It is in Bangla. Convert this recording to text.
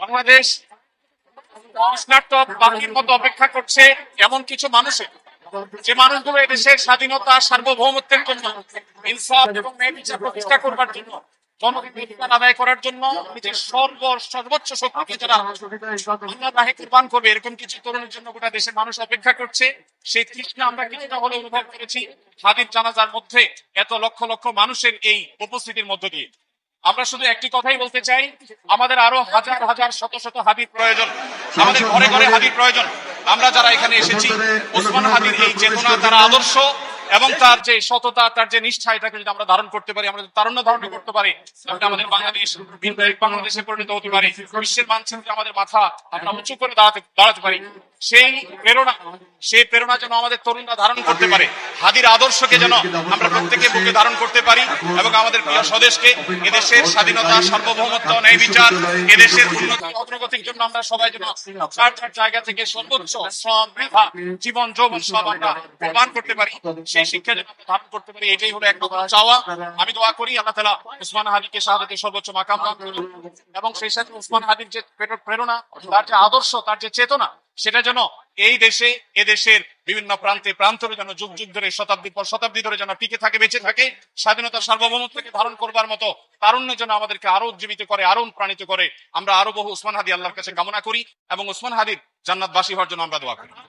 বাংলাদেশ তৃষ্ণার্ত পাখির মতো অপেক্ষা করছে এমন কিছু মানুষের, যে মানুষগুলো এদেশের স্বাধীনতা সার্বভৌমত্বের জন্য, ইনসাফ এবং ন্যায় বিচার প্রতিষ্ঠা করবার জন্য, জনগণের অধিকার আদায় করার জন্য নিজের সর্বোচ্চ শক্তিকে যারা আল্লাহর রাহে কুরবান করবে, এরকম কিছু তরুণের জন্য গোটা দেশের মানুষ অপেক্ষা করছে। সেই তৃষ্ণা আমরা কিছুটা হলে অনুভব করেছি হাদির জানাজার মধ্যে, এত লক্ষ লক্ষ মানুষের এই উপস্থিতির মধ্য দিয়ে। আমরা শুধু একটি কথাই বলতে চাই, আমাদের আরো হাজার হাজার শত শত হাদির প্রয়োজন, আমাদের ঘরে ঘরে হাদির প্রয়োজন। আমরা যারা এখানে এসেছি, ওসমান হাদির এই চেতনা, তার আদর্শ এবং তার যে সততা, তার যে নিষ্ঠা, এটাকে যদি আমরা ধারণ করতে পারি, আমরা তারুণ্য ধারণ করতে পারি, তাহলে আমাদের বাংলাদেশে পরিণত হতে পারে, বিশ্বের মানচিত্রে আমাদের মাথা আমরা উঁচু করে দাঁড়াতে পারি। সেই প্রেরণা যেন আমাদের তরুণরা ধারণ করতে পারে, হাদির আদর্শকে যেন আমরা প্রত্যেকে বুকে ধারণ করতে পারি, এবং আমাদের প্রিয় স্বদেশকে, এদেশের স্বাধীনতা, সার্বভৌমত্ব, ন্যায় বিচার, এদেশের উন্নতি অগ্রগতির জন্য আমরা সবাই যেন যার যার জায়গা থেকে সর্বোচ্চ শ্রম, মেধা, জীবন, যৌবন সব আমরা প্রদান করতে পারি, সেই শিক্ষা যেন ধারণ করতে পারি। এটাই হলো একমাত্র চাওয়া। আমি দোয়া করি আল্লাহ তাআলা ওসমান হাদিকে শাহাদাতের সর্বোচ্চ মাকাম দান করুন, এবং সেই সাথে ওসমান হাদির যে প্রেরণা, তার যে আদর্শ, তার যে চেতনা, সেটা যেন এই দেশে, এদেশের বিভিন্ন প্রান্তে প্রান্তরে যেন যুগ যুগ ধরে, শতাব্দীর পর শতাব্দী ধরে যেন টিকে থাকে, বেঁচে থাকে। স্বাধীনতার সার্বভৌমত্বকে ধারণ করবার মতো তারুণ্য যেন আমাদেরকে আরো উজ্জীবিত করে, আরো প্রাণিত করে। আমরা আরো বহু ওসমান হাদি আল্লাহর কাছে কামনা করি, এবং ওসমান হাদির জান্নাতবাসী হওয়ার জন্য আমরা দোয়া করি।